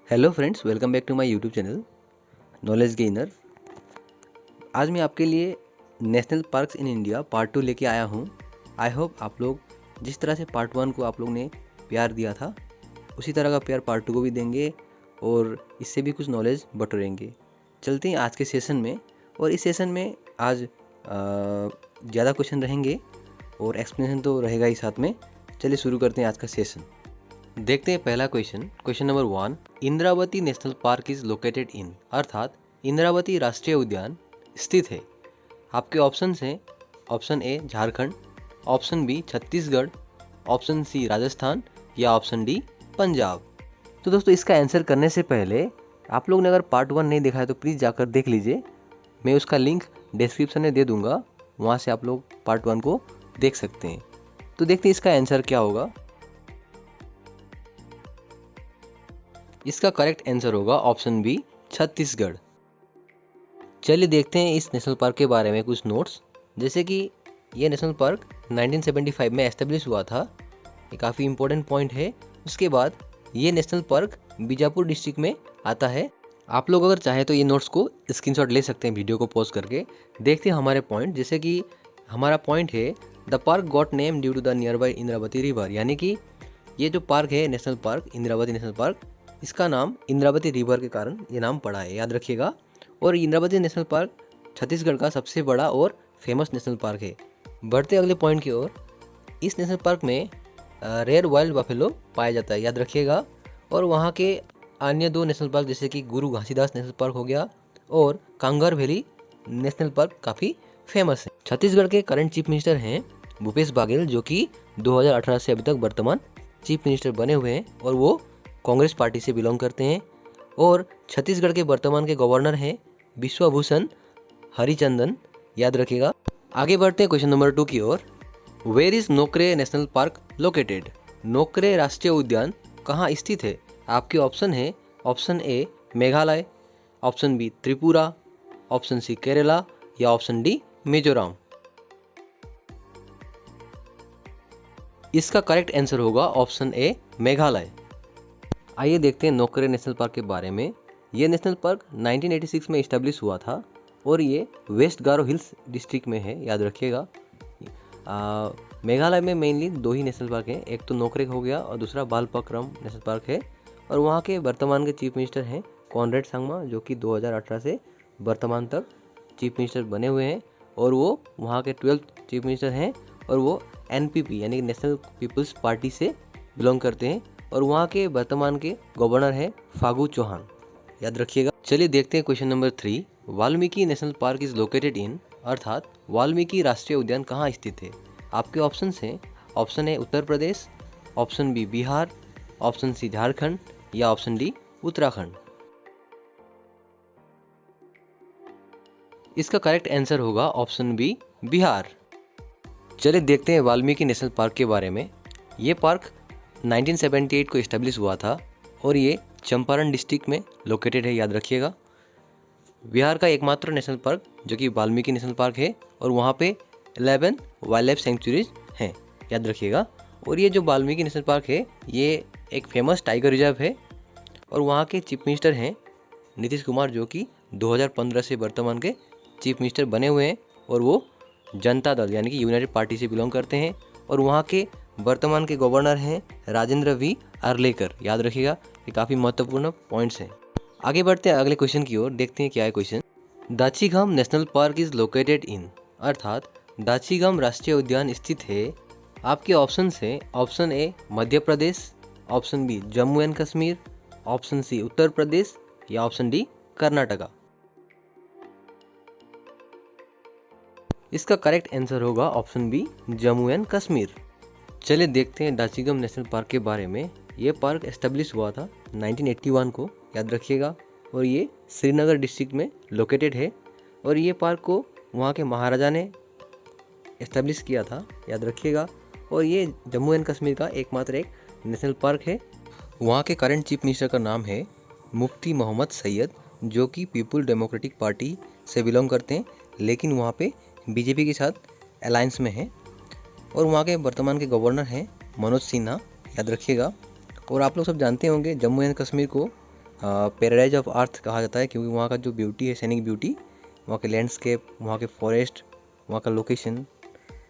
Hello friends, welcome back to my YouTube channel knowledge gainer. आज मैं आपके लिए national parks in India part 2 लेके आया हूँ। आई होप आप लोग जिस तरह से पार्ट 1 को आप लोग ने प्यार दिया था उसी तरह का प्यार पार्ट 2 को भी देंगे और इससे भी कुछ नॉलेज बटोरेंगे। चलते हैं आज के सेशन में। और इस सेशन में आज ज़्यादा क्वेश्चन रहेंगे और एक्सप्लेनेशन तो रहेगा ही साथ में। चलिए शुरू करते हैं आज का सेशन। देखते हैं पहला question number 1। Indravati national park is located in, अर्थात इंद्रावती राष्ट्रीय उद्यान स्थित है। आपके ऑप्शंस हैं option A Jharkhand, option B Chhattisgarh, option C Rajasthan या ऑप्शन डी पंजाब। तो दोस्तों इसका आंसर करने से पहले आप लोग ने अगर पार्ट 1 नहीं देखा है तो प्लीज़ जाकर देख लीजिए। मैं उसका लिंक डिस्क्रिप्शन में दे दूंगा, वहाँ से आप लोग पार्ट 1 को देख सकते हैं। तो देखते हैं इसका आंसर क्या होगा। इसका करेक्ट आंसर होगा ऑप्शन बी छत्तीसगढ़। चलिए देखते हैं इस नेशनल पार्क के बारे में कुछ नोट्स। जैसे कि यह नेशनल पार्क 1975 में एस्टेब्लिश हुआ था, ये काफ़ी इंपॉर्टेंट पॉइंट है। उसके बाद ये नेशनल पार्क बीजापुर डिस्ट्रिक्ट में आता है। आप लोग अगर चाहे तो ये नोट्स को स्क्रीनशॉट ले सकते हैं वीडियो को पॉज करके। देखते हैं हमारे पॉइंट। जैसे कि हमारा पॉइंट है the park got name due to the nearby Indravati river, यानी कि ये जो पार्क है national park Indravati national park, इसका नाम इंद्रावती रिवर के कारण ये नाम पड़ा है, याद रखिएगा। और इंद्रावती नेशनल पार्क छत्तीसगढ़ का सबसे बड़ा और फेमस नेशनल पार्क है। बढ़ते अगले पॉइंट की ओर। इस नेशनल पार्क में रेयर वाइल्ड बफेलो पाया जाता है, याद रखिएगा। और वहाँ के अन्य 2 नेशनल पार्क जैसे कि गुरु घासीदास नेशनल पार्क हो गया और कांगर वैली नेशनल पार्क काफ़ी फेमस है। छत्तीसगढ़ के करंट चीफ मिनिस्टर हैं भूपेश बाघेल, जो कि 2018 से अभी तक वर्तमान चीफ मिनिस्टर बने हुए हैं और वो कांग्रेस पार्टी से बिलोंग करते हैं। और छत्तीसगढ़ के वर्तमान के गवर्नर हैं विश्वभूषण हरिचंदन, याद रखिएगा। आगे बढ़ते हैं क्वेश्चन नंबर 2 की ओर। Where is Nokrek national park located, Nokrek राष्ट्रीय उद्यान कहाँ स्थित है? आपके ऑप्शन है option A Meghalaya, option B Tripura, option C Kerala या ऑप्शन डी मिजोरम। इसका करेक्ट आंसर होगा ऑप्शन ए मेघालय। आइए देखते हैं नोकरे नेशनल पार्क के बारे में। ये नेशनल पार्क 1986 में इस्टेब्लिश हुआ था और ये वेस्ट गारो हिल्स डिस्ट्रिक्ट में है, याद रखिएगा। मेघालय में मेनली 2 ही नेशनल पार्क हैं, एक तो नोकरे हो गया और दूसरा बालपक्रम नेशनल पार्क है। और वहाँ के वर्तमान के चीफ मिनिस्टर हैं कॉनरेड संगमा, जो कि 2018 से वर्तमान तक चीफ मिनिस्टर बने हुए हैं। और वो वहाँ के 12th चीफ मिनिस्टर हैं और वो NPP यानी नेशनल पीपल्स पार्टी से बिलोंग करते हैं। और वहाँ के वर्तमान के गवर्नर हैं फागू चौहान, याद रखिएगा। चलिए देखते हैं question number 3। Valmiki national park is located in, अर्थात वाल्मीकि राष्ट्रीय उद्यान कहाँ स्थित है? आपके ऑप्शन हैं option A Uttar Pradesh, option B Bihar, option C Jharkhand या ऑप्शन डी उत्तराखंड। इसका करेक्ट आंसर होगा ऑप्शन बी बिहार। चलिए देखते हैं वाल्मीकि नेशनल पार्क के बारे में। ये पार्क 1978 को इस्टेब्लिश हुआ था और ये चंपारण डिस्ट्रिक्ट में लोकेटेड है, याद रखिएगा। बिहार का एकमात्र नेशनल पार्क जो कि वाल्मीकि नेशनल पार्क है और वहाँ पे 11 वाइल्ड लाइफ सेंचुरीज हैं, याद रखिएगा। और ये जो वाल्मीकि नेशनल पार्क है ये एक फेमस टाइगर रिजर्व है और वहाँ के चीफ मिनिस्टर हैं नीतीश कुमार, जो कि 2015 से वर्तमान के चीफ मिनिस्टर बने हुए हैं। और वो जनता दल यानी कि यूनाइटेड पार्टी से बिलोंग करते हैं। और वहाँ के वर्तमान के गवर्नर हैं राजेंद्र वी आर्लेकर, याद रखिएगा। ये काफ़ी महत्वपूर्ण पॉइंट्स हैं। आगे बढ़ते हैं अगले क्वेश्चन की ओर। देखते हैं क्या है question. Dachigam national park is located in, अर्थात दाचीगम राष्ट्रीय उद्यान स्थित है। आपके ऑप्शन हैं option A Madhya Pradesh, option B Jammu and Kashmir, option C Uttar Pradesh या ऑप्शन डी कर्नाटका। इसका करेक्ट आंसर होगा option B Jammu and Kashmir. चलिए देखते हैं दाचीगम नेशनल पार्क के बारे में। ये पार्क एस्टेब्लिश हुआ था 1981 को, याद रखिएगा। और ये श्रीनगर डिस्ट्रिक्ट में लोकेटेड है। और ये पार्क को वहाँ के महाराजा ने एस्टेब्लिश किया था, याद रखिएगा। और ये जम्मू एंड कश्मीर का एकमात्र एक नेशनल पार्क है। वहाँ के करंट चीफ मिनिस्टर का नाम है मुफ्ती मोहम्मद सैयद, जो कि पीपुल डेमोक्रेटिक पार्टी से बिलोंग करते हैं, लेकिन वहाँ पे बीजेपी के साथ अलायंस में है। और वहाँ के वर्तमान के गवर्नर हैं मनोज सिन्हा, याद रखिएगा। और आप लोग सब जानते होंगे जम्मू एंड कश्मीर को पैराडाइज ऑफ अर्थ कहा जाता है, क्योंकि वहाँ का जो ब्यूटी है, सैनिक ब्यूटी, वहाँ के लैंडस्केप, वहाँ के फॉरेस्ट, वहाँ का लोकेशन,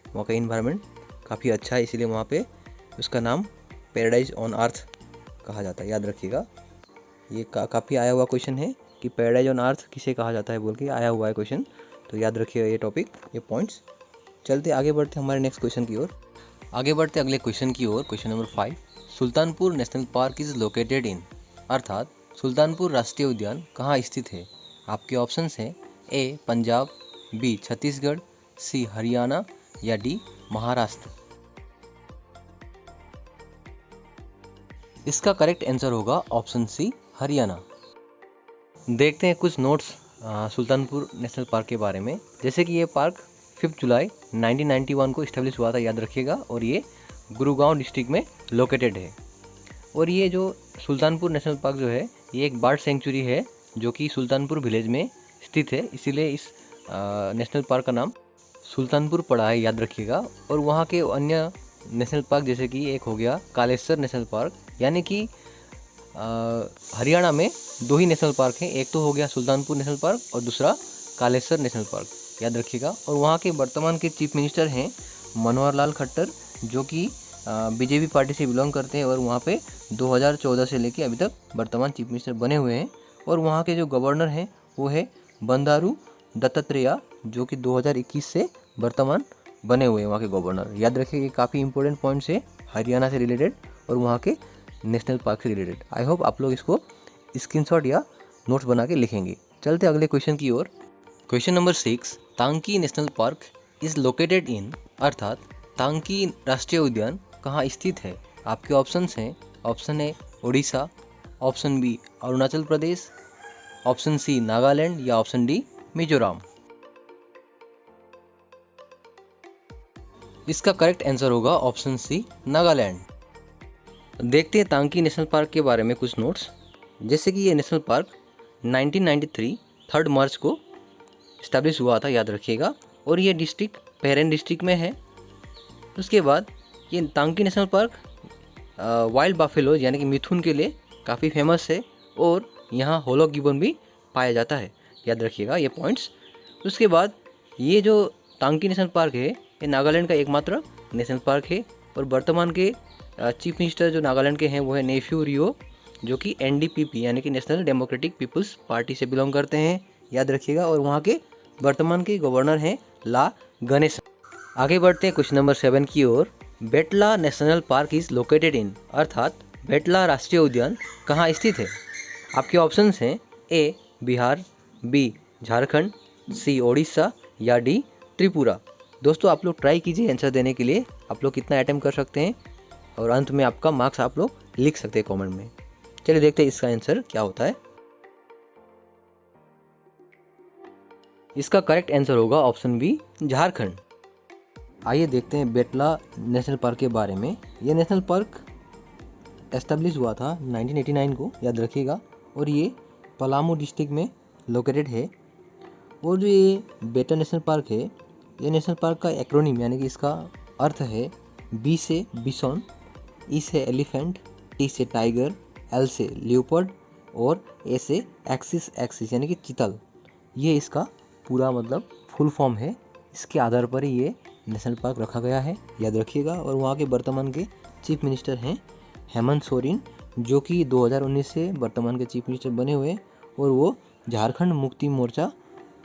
वहाँ का इन्वायरमेंट काफ़ी अच्छा है, इसीलिए वहाँ पे उसका नाम पैराडाइज ऑन अर्थ कहा जाता है। याद रखिएगा, ये काफ़ी आया हुआ क्वेश्चन है कि पैराडाइज ऑन अर्थ किसे कहा जाता है बोल के आया हुआ है क्वेश्चन, तो याद रखिएगा ये टॉपिक, ये पॉइंट्स। चलते आगे बढ़ते हमारे नेक्स्ट क्वेश्चन की ओर। आगे बढ़ते अगले क्वेश्चन की ओर। Question number 5, Sultanpur national park is located in, अर्थात सुल्तानपुर राष्ट्रीय उद्यान कहाँ स्थित है। आपके ऑप्शंस हैं ए पंजाब, बी छत्तीसगढ़, सी हरियाणा या डी महाराष्ट्र। इसका करेक्ट आंसर होगा ऑप्शन सी हरियाणा। देखते हैं कुछ नोट्स सुल्तानपुर नेशनल पार्क के बारे में। जैसे कि ये पार्क 5 जुलाई 1991 को इस्टेब्लिश हुआ था, याद रखिएगा, और ये गुरुगांव डिस्ट्रिक्ट में लोकेटेड है। और ये जो सुल्तानपुर नेशनल पार्क जो है, ये एक बर्ड सेंचुरी है जो कि सुल्तानपुर विलेज में स्थित है, इसीलिए इस नेशनल पार्क का नाम सुल्तानपुर पड़ा है, याद रखिएगा। और वहाँ के अन्य नेशनल पार्क जैसे कि एक हो गया कालेसर नेशनल पार्क, यानी कि हरियाणा में 2 ही नेशनल पार्क हैं, एक तो हो गया सुल्तानपुर नेशनल पार्क और दूसरा कालेसर नेशनल पार्क, याद रखिएगा। और वहाँ के वर्तमान के चीफ मिनिस्टर हैं मनोहर लाल खट्टर, जो कि बीजेपी पार्टी से बिलोंग करते हैं और वहाँ पे 2014 से लेके अभी तक वर्तमान चीफ मिनिस्टर बने हुए हैं। और वहाँ के जो गवर्नर हैं वो है बंडारू दत्तात्रेय, जो कि 2021 से वर्तमान बने हुए हैं वहाँ के गवर्नर। याद रखिए, ये काफ़ी इंपॉर्टेंट पॉइंट्स है हरियाणा से रिलेटेड और वहाँ के नेशनल पार्क से रिलेटेड। आई होप आप लोग इसको स्क्रीनशॉट या नोट्स बना के लिखेंगे। चलते अगले क्वेश्चन की ओर। Question number 6, Tanki national park is located in, अर्थात तांकी राष्ट्रीय उद्यान कहाँ स्थित है। आपके ऑप्शंस हैं option A Orissa, option B Arunachal Pradesh, option C Nagaland या ऑप्शन डी मिजोरम। इसका करेक्ट आंसर होगा ऑप्शन सी नागालैंड। देखते हैं तांकी नेशनल पार्क के बारे में कुछ नोट्स। जैसे कि ये नेशनल पार्क 1993 3 मार्च को इस्टेब्लिश हुआ था, याद रखिएगा, और ये डिस्ट्रिक्ट पेरेन डिस्ट्रिक्ट में है। उसके बाद ये तांकी नेशनल पार्क वाइल्ड बाफेलो यानी कि मिथुन के लिए काफ़ी फेमस है और यहाँ होलो गिबन भी पाया जाता है, याद रखिएगा ये पॉइंट्स। उसके बाद ये जो तांकी नेशनल पार्क है, ये नागालैंड का एकमात्र नेशनल पार्क है और वर्तमान के चीफ मिनिस्टर जो नागालैंड के हैं वो है नेफ्यू रियो, जो कि एनडीपीपी यानी कि नेशनल डेमोक्रेटिक पीपल्स पार्टी से बिलोंग करते हैं, याद रखिएगा। और वहाँ के वर्तमान के गवर्नर हैं ला गणेश। आगे बढ़ते हैं क्वेश्चन नंबर 7 की ओर। Betla national park is located in, अर्थात बेटला राष्ट्रीय उद्यान कहाँ स्थित है। आपके ऑप्शंस हैं ए बिहार, बी झारखंड, सी ओडिशा या डी त्रिपुरा। दोस्तों आप लोग ट्राई कीजिए आंसर देने के लिए, आप लोग कितना अटेम्प्ट कर सकते हैं और अंत में आपका मार्क्स आप लोग लिख सकते हैं कमेंट में। चलिए देखते हैं इसका आंसर क्या होता है। इसका करेक्ट आंसर होगा ऑप्शन बी झारखंड। आइए देखते हैं बेटला नेशनल पार्क के बारे में। ये नेशनल पार्क एस्टेब्लिश हुआ था 1989 को, याद रखिएगा, और ये पलामू डिस्ट्रिक्ट में लोकेटेड है। और जो ये बेटला नेशनल पार्क है, ये नेशनल पार्क का एक्रोनिम यानी कि इसका अर्थ है बी से बिसोन, ई से एलिफेंट, टी से टाइगर, एल से लियोपर्ड और ए से एक्सिस यानी कि चीतल। ये इसका पूरा मतलब फुल फॉर्म है। इसके आधार पर ही ये नेशनल पार्क रखा गया है, याद रखिएगा। और वहाँ के वर्तमान के चीफ मिनिस्टर हैं हेमंत सोरेन, जो कि 2019 से वर्तमान के चीफ मिनिस्टर बने हुए और वो झारखंड मुक्ति मोर्चा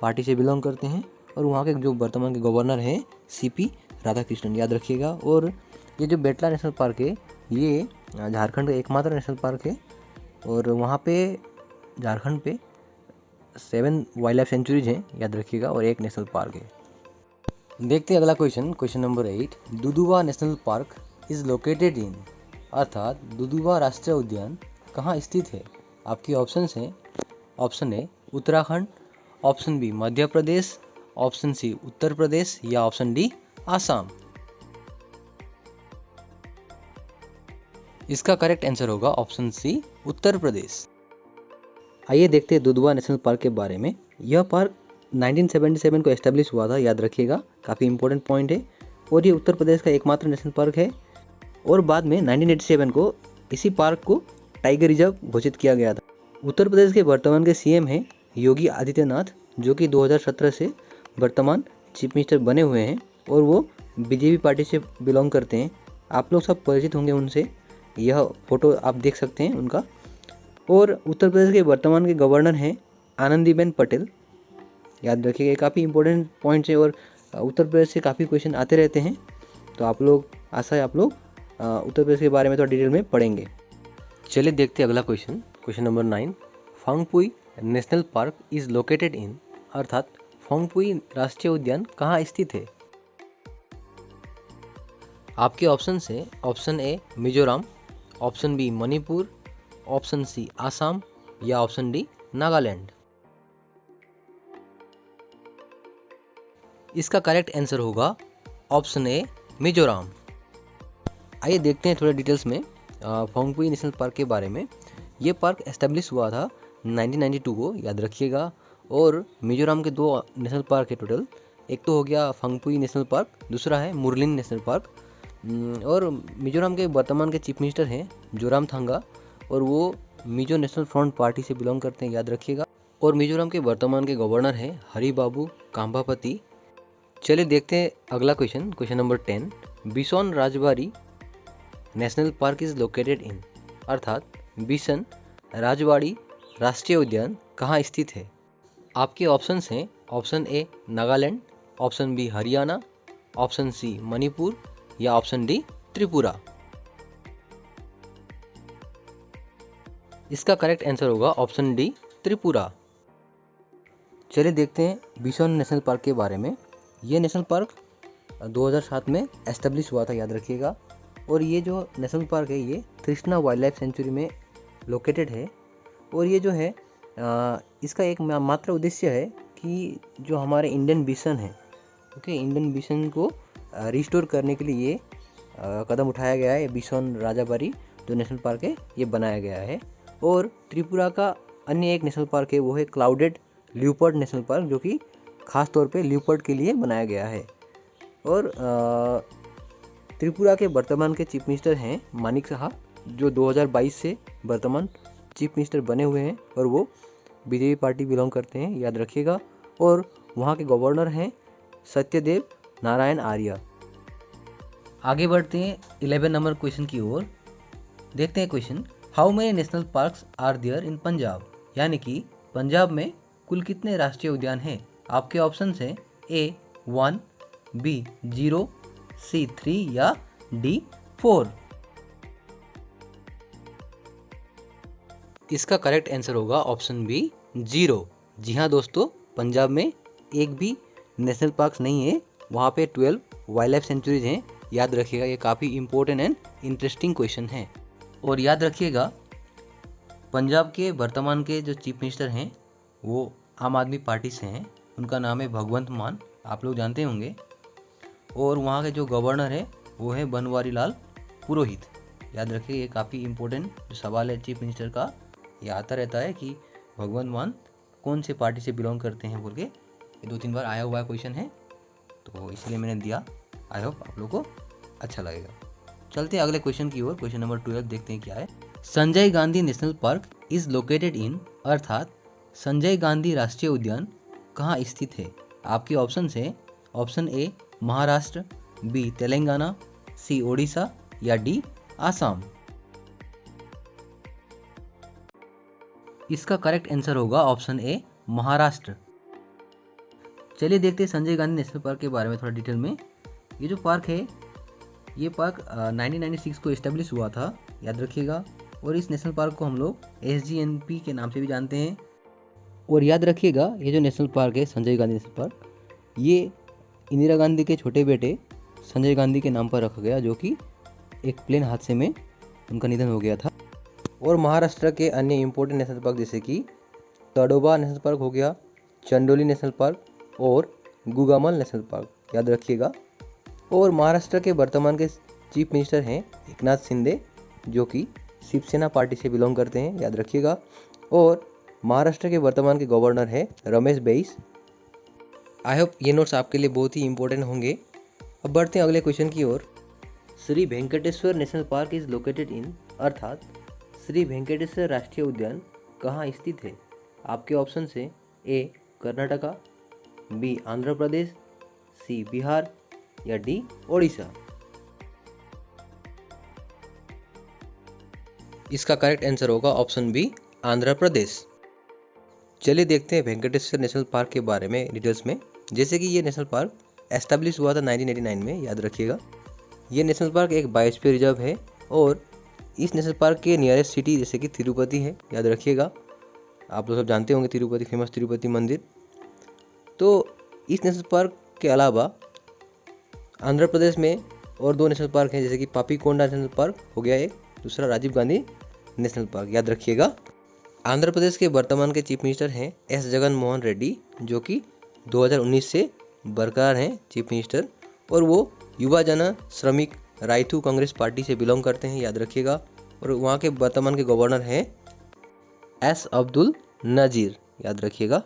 पार्टी से बिलोंग करते हैं। और वहाँ के जो वर्तमान के गवर्नर हैं सीपी राधाकृष्णन, याद रखिएगा। और ये जो बेटला नेशनल पार्क है, ये झारखंड का एकमात्र नेशनल पार्क है और वहाँ पे झारखंड पे 7 वाइल्ड लाइफ सेंचुरीज हैं, याद रखिएगा, और 1 नेशनल पार्क है। देखते हैं अगला question, question number 8। Dudhwa national park is located in, अर्थात दुधुवा राष्ट्रीय उद्यान कहाँ स्थित है। आपके ऑप्शंस हैं option A Uttarakhand, option B Madhya Pradesh, option C Uttar Pradesh या ऑप्शन डी आसाम। इसका करेक्ट आंसर होगा ऑप्शन सी उत्तर प्रदेश। आइए देखते हैं दुधुवा नेशनल पार्क के बारे में। यह पार्क 1977 को एस्टेब्लिश हुआ था, याद रखिएगा, काफ़ी इंपॉर्टेंट पॉइंट है। और ये उत्तर प्रदेश का एकमात्र नेशनल पार्क है और बाद में 1987 को इसी पार्क को टाइगर रिजर्व घोषित किया गया था। उत्तर प्रदेश के वर्तमान के सीएम हैं योगी आदित्यनाथ, जो कि 2017 से वर्तमान चीफ मिनिस्टर बने हुए हैं और वो बीजेपी पार्टी से बिलोंग करते हैं। आप लोग सब परिचित होंगे उनसे, यह फोटो आप देख सकते हैं उनका। और उत्तर प्रदेश के वर्तमान के गवर्नर हैं आनंदीबेन पटेल। याद रखिएगा, काफ़ी इंपॉर्टेंट पॉइंट्स है और उत्तर प्रदेश से काफ़ी क्वेश्चन आते रहते हैं, तो आप लोग आशा है आप लोग उत्तर प्रदेश के बारे में थोड़ा डिटेल में पढ़ेंगे। चलिए देखते हैं अगला question, question number 9। Phangpui national park is located in, अर्थात फंगपुई राष्ट्रीय उद्यान कहाँ स्थित है? आपके ऑप्शन है option A Mizoram, option B Manipur, option C Assam या ऑप्शन डी नागालैंड। इसका करेक्ट आंसर होगा ऑप्शन ए मिजोरम। आइए देखते हैं थोड़े डिटेल्स में फंगपुई नेशनल पार्क के बारे में। ये पार्क एस्टेब्लिश हुआ था 1992 को, याद रखिएगा। और मिजोरम के 2 नेशनल पार्क है टोटल, एक तो हो गया फंगपुई नेशनल पार्क, दूसरा है मुरलिन नेशनल पार्क। और मिजोरम के वर्तमान के चीफ मिनिस्टर हैं जोरामथंगा, और वो मिजो नेशनल फ्रंट पार्टी से बिलोंग करते हैं, याद रखिएगा। और मिजोरम के वर्तमान के गवर्नर हैं हरिबाबू काम्बापति। चलिए देखते हैं अगला question, question number 10। Bison Rajbari national park is located in, अर्थात बिसन राजबाड़ी राष्ट्रीय उद्यान कहाँ स्थित है? आपके ऑप्शंस हैं option A Nagaland, option B Haryana, option C Manipur या ऑप्शन डी त्रिपुरा। इसका करेक्ट आंसर होगा ऑप्शन डी त्रिपुरा। चलिए देखते हैं बिसोन नेशनल पार्क के बारे में। ये नेशनल पार्क 2007 में एस्टेब्लिश हुआ था, याद रखिएगा। और ये जो नेशनल पार्क है ये कृष्णा वाइल्ड लाइफ सेंचुरी में लोकेटेड है। और ये जो है इसका एक मात्र उद्देश्य है कि जो हमारे इंडियन बिसन है, ओके, इंडियन बिसन को रिस्टोर करने के लिए ये कदम उठाया गया है। बिसोन राजाबाड़ी जो नेशनल पार्क है ये बनाया गया है। और त्रिपुरा का अन्य एक नेशनल पार्क है, वो है क्लाउडेड ल्यूपर्ड नेशनल पार्क, जो कि खास तौर पे ल्यूपर्ड के लिए बनाया गया है। और त्रिपुरा के वर्तमान के चीफ मिनिस्टर हैं मानिक साहा, जो 2022 से वर्तमान चीफ मिनिस्टर बने हुए हैं और वो बीजेपी पार्टी बिलोंग करते हैं, याद रखिएगा। और वहाँ के गवर्नर हैं सत्यदेव नारायण आर्य। आगे बढ़ते हैं 11 नंबर क्वेश्चन की ओर। देखते हैं question, how many national parks are there in Punjab, यानी कि पंजाब में कुल कितने राष्ट्रीय उद्यान हैं? आपके ऑप्शन हैं ए 1, बी 0, सी 3 या डी 4। इसका करेक्ट आंसर होगा ऑप्शन बी 0। जी हाँ दोस्तों, पंजाब में एक भी नेशनल पार्क नहीं है, वहाँ पे 12 वाइल्ड लाइफ सेंचुरीज हैं, याद रखिएगा। ये काफ़ी इंपॉर्टेंट एंड इंटरेस्टिंग क्वेश्चन है। और याद रखिएगा पंजाब के वर्तमान के जो चीफ मिनिस्टर हैं वो आम आदमी पार्टी से हैं, उनका नाम है भगवंत मान, आप लोग जानते होंगे। और वहाँ के जो गवर्नर है वो है बनवारी लाल पुरोहित। याद रखिए, ये काफ़ी इंपॉर्टेंट जो सवाल है चीफ मिनिस्टर का, ये आता रहता है कि भगवंत मान कौन से पार्टी से बिलोंग करते हैं बोल के। ये 2-3 बार आया हुआ क्वेश्चन है, तो इसलिए मैंने दिया। आई होप आप लोग को अच्छा लगेगा। चलते हैं अगले क्वेश्चन की ओर, क्वेश्चन नंबर 12 देखते हैं क्या है। Sanjay Gandhi national park is located in, अर्थात संजय गांधी राष्ट्रीय उद्यान कहाँ स्थित है? आपके ऑप्शन है option A Maharashtra, B Telangana, C Odisha या डी आसाम। इसका करेक्ट आंसर होगा ऑप्शन ए महाराष्ट्र। चलिए देखते हैं संजय गांधी नेशनल पार्क के बारे में थोड़ा डिटेल में। ये जो पार्क है ये पार्क 1996 को इस्टेब्लिश हुआ था, याद रखिएगा। और इस नेशनल पार्क को हम लोग SGNP के नाम से भी जानते हैं। और याद रखिएगा ये जो नेशनल पार्क है संजय गांधी नेशनल पार्क, ये इंदिरा गांधी के छोटे बेटे संजय गांधी के नाम पर रखा गया, जो कि एक प्लेन हादसे में उनका निधन हो गया था। और महाराष्ट्र के अन्य इम्पोर्टेंट नेशनल पार्क जैसे कि तडोबा नेशनल पार्क हो गया, चंडोली नेशनल पार्क और गुगामल नेशनल पार्क, याद रखिएगा। और महाराष्ट्र के वर्तमान के चीफ मिनिस्टर हैं एकनाथ शिंदे, जो कि शिवसेना पार्टी से बिलोंग करते हैं, याद रखिएगा। और महाराष्ट्र के वर्तमान के गवर्नर हैं रमेश बैस। आई होप ये नोट्स आपके लिए बहुत ही इंपॉर्टेंट होंगे। अब बढ़ते हैं अगले क्वेश्चन की ओर। Shri Venkateswara national park is located in, अर्थात श्री वेंकटेश्वर राष्ट्रीय उद्यान कहाँ स्थित है? आपके ऑप्शन है ए कर्नाटका, बी आंध्र प्रदेश, सी बिहार या डी ओडिशा। इसका करेक्ट आंसर होगा ऑप्शन बी आंध्र प्रदेश। चलिए देखते हैं वेंकटेश्वर नेशनल पार्क के बारे में डिटेल्स में। जैसे कि ये नेशनल पार्क एस्टेब्लिश हुआ था 1989 में, याद रखिएगा। ये नेशनल पार्क एक बायोस्फीयर रिजर्व है और इस नेशनल पार्क के नियरेस्ट सिटी जैसे कि तिरुपति है, याद रखिएगा। आप लोग सब जानते होंगे तिरुपति, फेमस तिरुपति मंदिर। तो इस नेशनल पार्क के अलावा आंध्र प्रदेश में और 2 नेशनल पार्क हैं, जैसे कि पापीकोंडा नेशनल पार्क हो गया एक, दूसरा राजीव गांधी नेशनल पार्क, याद रखिएगा। आंध्र प्रदेश के वर्तमान के चीफ मिनिस्टर हैं एस जगन मोहन रेड्डी, जो कि 2019 से बरकरार हैं चीफ मिनिस्टर, और वो युवा जन श्रमिक राइथू कांग्रेस पार्टी से बिलोंग करते हैं, याद रखिएगा। और वहाँ के वर्तमान के गवर्नर हैं एस अब्दुल नजीर, याद रखिएगा।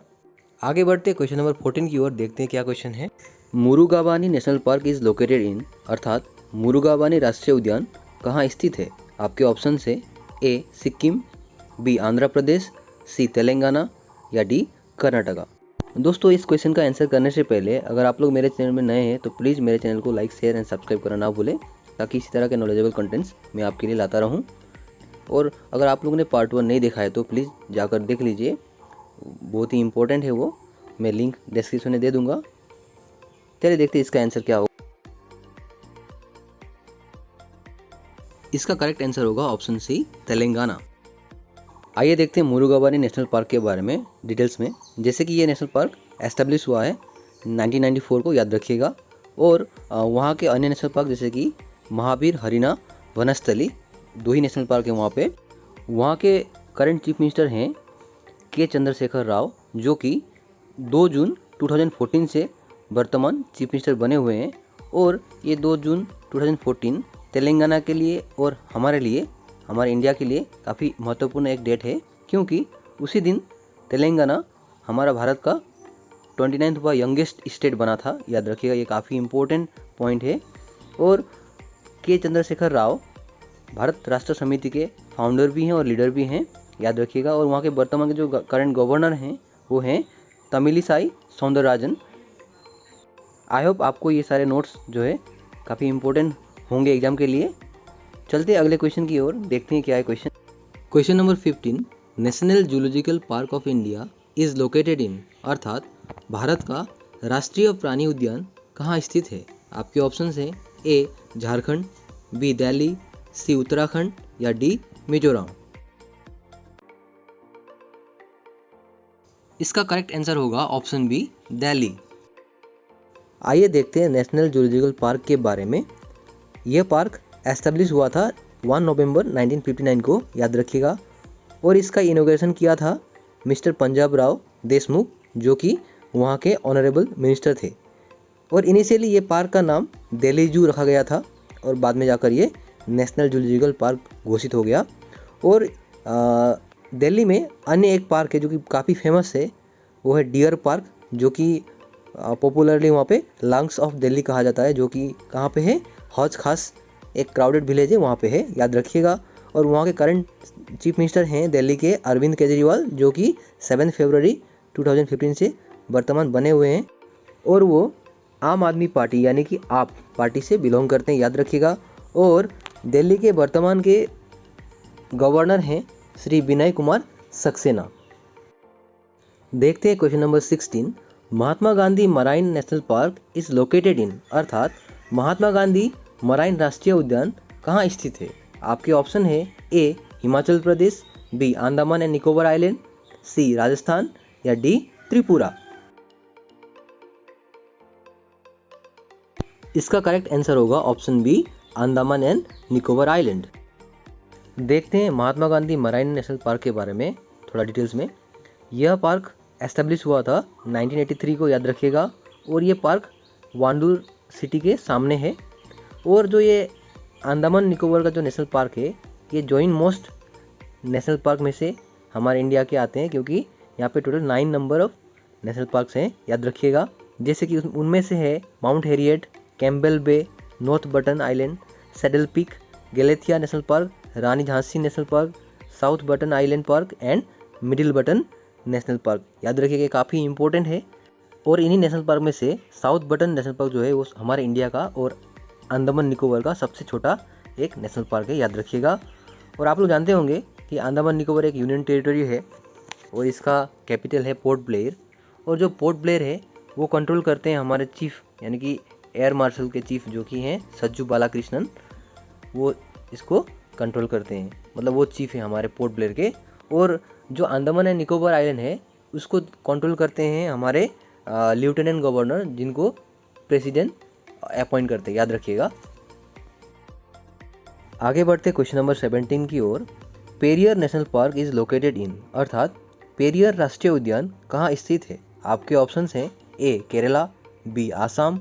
आगे बढ़ते क्वेश्चन नंबर 14 की ओर, देखते हैं क्या क्वेश्चन है। Murugabani national park is located in, अर्थात मुरुगाबानी राष्ट्रीय उद्यान कहाँ स्थित है? आपके ऑप्शन है ए सिक्किम, बी आंध्र प्रदेश, सी तेलंगाना या डी कर्नाटका। दोस्तों, इस क्वेश्चन का आंसर करने से पहले अगर आप लोग मेरे चैनल में नए हैं तो प्लीज़ मेरे चैनल को लाइक, शेयर एंड सब्सक्राइब करना ना भूलें, ताकि इसी तरह के नॉलेजेबल कंटेंट्स मैं आपके लिए लाता रहूं। और अगर आप लोगों ने पार्ट 1 नहीं देखा है तो प्लीज़ जाकर देख लीजिए, बहुत ही इंपॉर्टेंट है वो। मैं लिंक डिस्क्रिप्शन में दे दूँगा। चलिए देखते हैं इसका आंसर क्या होगा। इसका करेक्ट आंसर होगा ऑप्शन सी तेलंगाना। आइए देखते हैं मुरुगाबानी नेशनल पार्क के बारे में डिटेल्स में। जैसे कि ये नेशनल पार्क एस्टेब्लिश हुआ है 1994 को, याद रखिएगा। और वहाँ के अन्य नेशनल पार्क जैसे कि महावीर, हरिना, वनस्थली, 2 ही नेशनल पार्क है वहाँ पे। वहाँ के करंट चीफ मिनिस्टर हैं के चंद्रशेखर राव, जो कि 2 जून 2014 से वर्तमान चीफ मिनिस्टर बने हुए हैं। और ये 2 जून 2014 तेलंगाना के लिए और हमारे लिए, हमारे इंडिया के लिए काफ़ी महत्वपूर्ण एक डेट है, क्योंकि उसी दिन तेलंगाना हमारा भारत का 29वां यंगेस्ट स्टेट बना था, याद रखिएगा। ये काफ़ी इम्पोर्टेंट पॉइंट है। और के चंद्रशेखर राव भारत राष्ट्र समिति के फाउंडर भी हैं और लीडर भी हैं, याद रखिएगा। और वहाँ के वर्तमान के जो करंट गवर्नर हैं वो हैं तमिलिसाई सौंदरराजन। आई होप आपको ये सारे नोट्स जो है काफ़ी इम्पोर्टेंट होंगे एग्जाम के लिए। चलते हैं अगले क्वेश्चन की ओर, देखते हैं क्या है question. Question number 15, national zoological park of India is located in, अर्थात भारत का राष्ट्रीय प्राणी उद्यान कहाँ स्थित है? आपके ऑप्शन हैं ए झारखंड, बी दिल्ली, सी उत्तराखंड या डी मिजोरम। इसका करेक्ट आंसर होगा ऑप्शन बी दिल्ली। आइए देखते हैं नेशनल जूलॉजिकल पार्क के बारे में। यह पार्क एस्टेब्लिश हुआ था 1 नवंबर 1959 को, याद रखिएगा। और इसका इनॉग्रेशन किया था मिस्टर पंजाब राव देशमुख, जो कि वहाँ के ऑनरेबल मिनिस्टर थे। और इनिशियली ये पार्क का नाम दिल्ली जू रखा गया था और बाद में जाकर ये नेशनल जूलॉजिकल पार्क घोषित हो गया। और दिल्ली में अन्य एक पार्क है जो कि काफ़ी फेमस है, वो है डियर पार्क, जो कि पॉपुलरली वहाँ पे लंग्स ऑफ दिल्ली कहा जाता है, जो कि कहाँ पे है, हौज खास एक क्राउडेड विलेज है वहाँ पे है, याद रखिएगा। और वहाँ के करंट चीफ मिनिस्टर हैं दिल्ली के अरविंद केजरीवाल, जो कि 7 फरवरी 2015 से वर्तमान बने हुए हैं। और वो आम आदमी पार्टी यानी कि आप पार्टी से बिलोंग करते हैं, याद रखिएगा। और दिल्ली के वर्तमान के गवर्नर हैं श्री विनय कुमार सक्सेना। देखते हैं question number 16, Mahatma Gandhi marine national park is located in, अर्थात महात्मा गांधी मराइन राष्ट्रीय उद्यान कहाँ स्थित है? आपके ऑप्शन है A Himachal Pradesh, B Andaman and Nicobar island, C Rajasthan या डी त्रिपुरा। इसका करेक्ट आंसर होगा option B Andaman and Nicobar island. देखते हैं Mahatma Gandhi marine national park के बारे में थोड़ा डिटेल्स में। यह पार्क एस्टेब्लिश हुआ था 1983 को, याद रखिएगा। और ये पार्क वांडूर सिटी के सामने है। और जो ये अंडमान निकोबार का जो नेशनल पार्क है, ये जॉइंट मोस्ट नेशनल पार्क में से हमारे इंडिया के आते हैं, क्योंकि यहाँ पे total 9 number of national parks हैं, याद रखिएगा। जैसे कि उनमें से है Mount Harriet, Campbell Bay, North Button Island, Saddle Peak, Galathea National Park, Rani Jhansi National Park, South Button Island Park and Middle Button national Park. याद रखिएगा, काफ़ी इंपॉर्टेंट है। और इन्हीं नेशनल पार्क में से साउथ बटन नेशनल पार्क जो है वो हमारे इंडिया का और अंडमान निकोबार का सबसे छोटा एक नेशनल पार्क है, याद रखिएगा। और आप लोग जानते होंगे कि अंडमान निकोबार एक यूनियन टेरिटरी है और इसका कैपिटल है पोर्ट ब्लेयर। और जो पोर्ट ब्लेयर है वो कंट्रोल करते हैं हमारे चीफ, यानी कि एयर मार्शल के चीफ जो कि हैं सज्जू बालाकृष्णन, वो इसको कंट्रोल करते हैं, मतलब वो चीफ है हमारे पोर्ट ब्लेयर के। और जो अंडमान एंड निकोबार आइलैंड है उसको कंट्रोल करते हैं हमारे लेफ्टिनेंट गवर्नर, जिनको प्रेसिडेंट अपॉइंट करते हैं, याद रखिएगा। आगे बढ़ते क्वेश्चन नंबर 17 की ओर। Periyar national park is located in, अर्थात पेरियर राष्ट्रीय उद्यान कहाँ स्थित है। आपके ऑप्शंस हैं ए केरला, बी आसाम,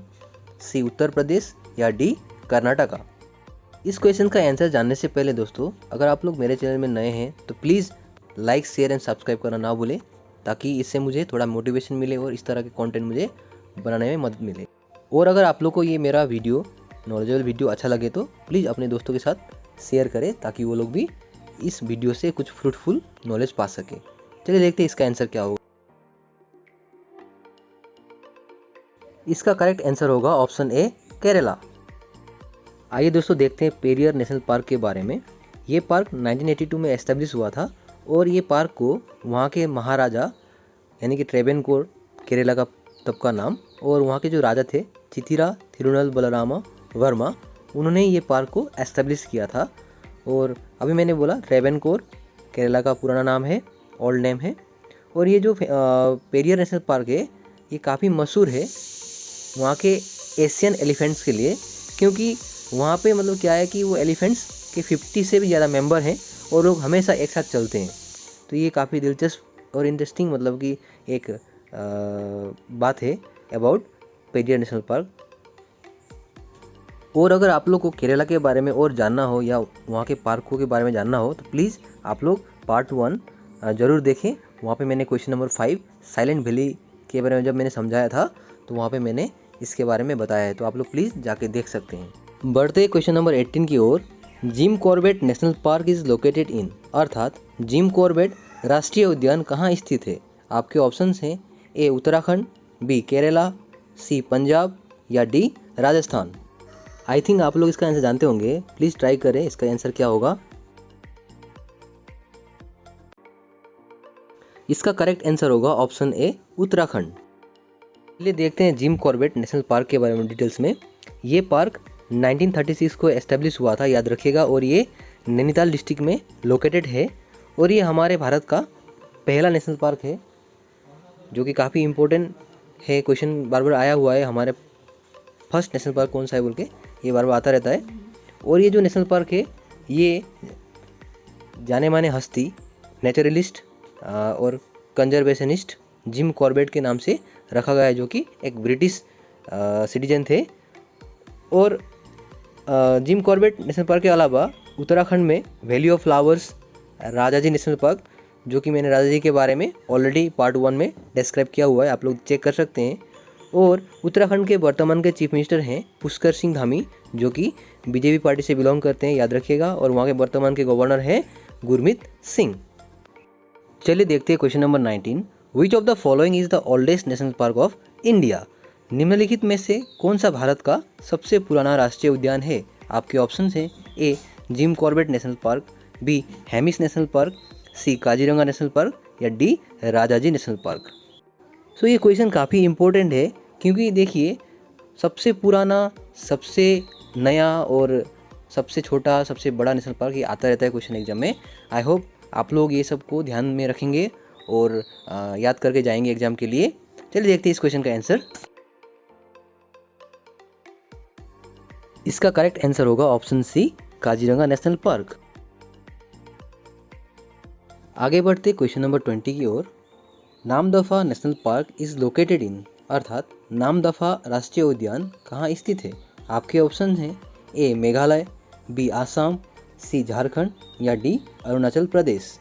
सी उत्तर प्रदेश या डी कर्नाटका। इस क्वेश्चन का आंसर जानने से पहले दोस्तों, अगर आप लोग मेरे चैनल में नए हैं तो please like, share and subscribe करना ना भूलें, ताकि इससे मुझे थोड़ा मोटिवेशन मिले और इस तरह के कंटेंट मुझे बनाने में मदद मिले। और अगर आप लोग को ये मेरा वीडियो, नॉलेजेबल वीडियो अच्छा लगे तो प्लीज़ अपने दोस्तों के साथ शेयर करें, ताकि वो लोग भी इस वीडियो से कुछ फ्रूटफुल नॉलेज पा सकें। चलिए देखते हैं इसका आंसर क्या होगा। इसका करेक्ट आंसर होगा ऑप्शन ए केरला। आइए दोस्तों देखते हैं पेरियर नेशनल पार्क के बारे में। ये पार्क 1982 में एस्टेब्लिश हुआ था और ये पार्क को वहाँ के महाराजा यानी कि ट्रेवेनकोर, केरला का तब का नाम, और वहाँ के जो राजा थे चिथिरा थिरुनल बलरामा वर्मा, उन्होंने ये पार्क को एस्टेब्लिश किया था। और अभी मैंने बोला ट्रेवेनकोर केरला का पुराना नाम है, ओल्ड नेम है। और ये जो पेरियर नेशनल पार्क है ये काफ़ी मशहूर है वहाँ के एशियन एलिफेंट्स के लिए, क्योंकि वहाँ पे मतलब क्या है कि वो एलिफेंट्स के 50 से भी ज़्यादा मेंबर हैं और लोग हमेशा एक साथ चलते हैं। तो ये काफ़ी दिलचस्प और इंटरेस्टिंग मतलब कि एक बात है अबाउट पेरियर नेशनल पार्क। और अगर आप लोग को केरला के बारे में और जानना हो या वहाँ के पार्कों के बारे में जानना हो तो प्लीज़ आप लोग पार्ट 1 ज़रूर देखें। वहाँ पे मैंने क्वेश्चन नंबर 5 साइलेंट वैली के बारे में जब मैंने समझाया था तो वहाँ पे मैंने इसके बारे में बताया है, तो आप लोग प्लीज़ जाके देख सकते हैं। बढ़ते क्वेश्चन नंबर 18 की ओर। Jim Corbett national park is located in, अर्थात जिम कॉर्बेट राष्ट्रीय उद्यान कहाँ स्थित है। आपके ऑप्शंस हैं ए उत्तराखंड, बी केरला, सी पंजाब या डी राजस्थान। आई थिंक आप लोग इसका आंसर जानते होंगे, प्लीज़ ट्राई करें इसका आंसर क्या होगा। इसका करेक्ट आंसर होगा ऑप्शन ए उत्तराखंड। चलिए देखते हैं जिम कॉर्बेट नेशनल पार्क के बारे में डिटेल्स में। ये पार्क 1936 को एस्टेब्लिश हुआ था, याद रखिएगा, और ये नैनीताल डिस्ट्रिक्ट में लोकेटेड है। और ये हमारे भारत का पहला नेशनल पार्क है, जो कि काफ़ी इम्पोर्टेंट है। क्वेश्चन बार बार आया हुआ है हमारे, फर्स्ट नेशनल पार्क कौन सा है बोल के, ये बार बार आता रहता है। और ये जो नेशनल पार्क है ये जाने माने हस्ती, नेचुरलिस्ट और कंजर्वेशनिस्ट जिम कॉर्बेट के नाम से रखा गया है, जो कि एक ब्रिटिश सिटीजन थे। और जिम कॉर्बेट नेशनल पार्क के अलावा उत्तराखंड में valley of flowers, Rajaji national park, जो कि मैंने राजाजी के बारे में ऑलरेडी पार्ट 1 में डिस्क्राइब किया हुआ है, आप लोग चेक कर सकते हैं। और उत्तराखंड के वर्तमान के चीफ मिनिस्टर हैं पुष्कर सिंह धामी, जो कि बीजेपी पार्टी से बिलोंग करते हैं, याद रखिएगा। और वहाँ के वर्तमान के गवर्नर हैं गुरमीत सिंह। चलिए देखते हैं question number 19। Which of the following is the oldest national park of India. निम्नलिखित में से कौन सा भारत का सबसे पुराना राष्ट्रीय उद्यान है। आपके ऑप्शन हैं A Jim Corbett national park, B Hemis national park, C Kaziranga national park या D Rajaji national park. So ये क्वेश्चन काफ़ी इम्पोर्टेंट है, क्योंकि देखिए सबसे पुराना, सबसे नया और सबसे छोटा, सबसे बड़ा नेशनल पार्क ये आता रहता है क्वेश्चन एग्जाम में। आई होप आप लोग ये सब को ध्यान में रखेंगे और याद करके जाएंगे एग्जाम के लिए। चलिए देखते हैं इस क्वेश्चन का आंसर। इसका करेक्ट आंसर होगा option C Kaziranga national park. आगे बढ़ते क्वेश्चन नंबर 20 की ओर। Namdapha national park is located in, अर्थात नामदफा राष्ट्रीय उद्यान कहाँ स्थित है। आपके ऑप्शन हैं ए मेघालय, बी आसाम, सी झारखंड या डी अरुणाचल प्रदेश।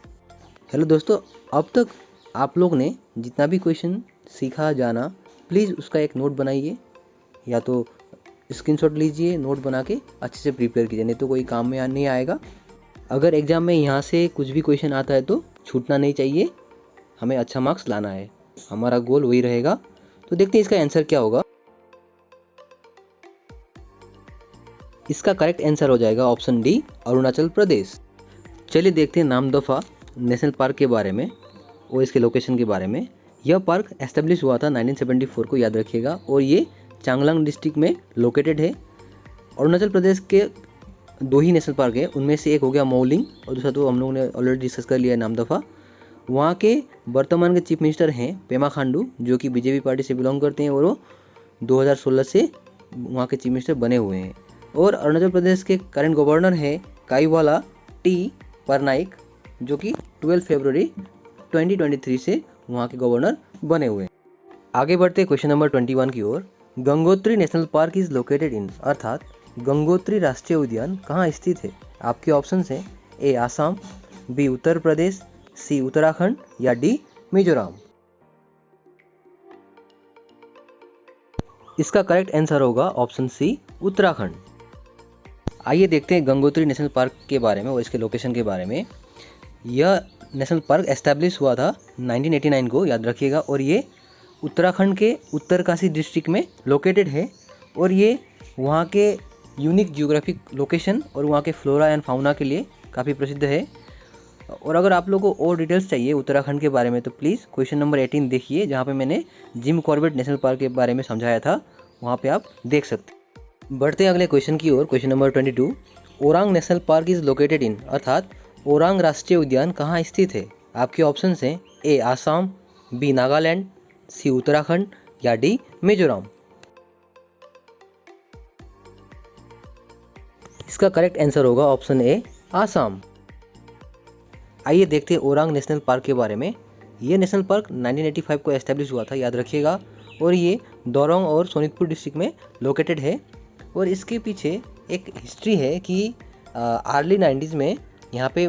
हेलो दोस्तों, अब तक आप लोग ने जितना भी क्वेश्चन सीखा जाना, प्लीज़ उसका एक नोट बनाइए, या तो स्क्रीनशॉट लीजिए, नोट बना के अच्छे से प्रिपेयर कीजिए, नहीं तो कोई काम में नहीं आएगा। अगर एग्ज़ाम में यहाँ से कुछ भी क्वेश्चन आता है तो छूटना नहीं चाहिए, हमें अच्छा मार्क्स लाना है, हमारा गोल वही रहेगा। तो देखते हैं इसका आंसर क्या होगा। इसका करेक्ट आंसर हो जाएगा ऑप्शन डी, अरुणाचल प्रदेश। चलिए देखते हैं नामदफा नेशनल पार्क के बारे में और इसके लोकेशन के बारे में। यह पार्क एस्टेब्लिश हुआ था 1974 को, याद रखिएगा, और ये चांगलांग डिस्ट्रिक्ट में लोकेटेड है। अरुणाचल प्रदेश के 2 ही नेशनल पार्क है, उनमें से एक हो गया मौलिंग और दूसरा तो हम लोगों ने ऑलरेडी डिस्कस कर लिया है, नामदफा। वहाँ के वर्तमान के चीफ मिनिस्टर हैं पेमा खांडू, जो कि बीजेपी पार्टी से बिलोंग करते हैं और वो 2016 से वहाँ के चीफ मिनिस्टर बने हुए हैं। और अरुणाचल प्रदेश के करंट गवर्नर हैं काईवाला टी परनाइक, जो कि 12 फरवरी 2023 से वहाँ के गवर्नर बने हुए हैं। आगे बढ़ते क्वेश्चन नंबर 21 की ओर। Gangotri national park is located in, अर्थात गंगोत्री राष्ट्रीय उद्यान कहाँ स्थित है? आपके ऑप्शंस हैं ए आसाम, बी उत्तर प्रदेश, सी उत्तराखंड या डी मिजोरम। इसका करेक्ट आंसर होगा ऑप्शन सी, उत्तराखंड। आइए देखते हैं गंगोत्री नेशनल पार्क के बारे में और इसके लोकेशन के बारे में। यह नेशनल पार्क एस्टैब्लिश हुआ था 1989 को, याद रखिएगा, और ये उत्तराखंड के उत्तरकाशी डिस्ट्रिक्ट में लोकेटेड है। और ये वहाँ के यूनिक जियोग्राफिक लोकेशन और वहाँ के फ्लोरा एंड फाउना के लिए काफ़ी प्रसिद्ध है। और अगर आप लोगों को और डिटेल्स चाहिए उत्तराखंड के बारे में तो प्लीज़ क्वेश्चन नंबर 18 देखिए, जहाँ पे मैंने जिम कॉर्बेट नेशनल पार्क के बारे में समझाया था, वहाँ पे आप देख सकते हैं। बढ़ते हैं अगले क्वेश्चन की ओर। Question number 22। Orang national park is located in, अर्थात ओरांग राष्ट्रीय उद्यान कहाँ स्थित है? आपके ऑप्शन हैं ए आसाम, बी नागालैंड, सी उत्तराखंड या डी मिजोरम। इसका करेक्ट आंसर होगा ऑप्शन ए, आसाम। आइए देखते हैं ओरांग नेशनल पार्क के बारे में। ये नेशनल पार्क 1985 को एस्टेब्लिश हुआ था, याद रखिएगा, और ये दोरोंग और सोनितपुर डिस्ट्रिक्ट में लोकेटेड है। और इसके पीछे एक हिस्ट्री है कि अर्ली 90s में यहाँ पे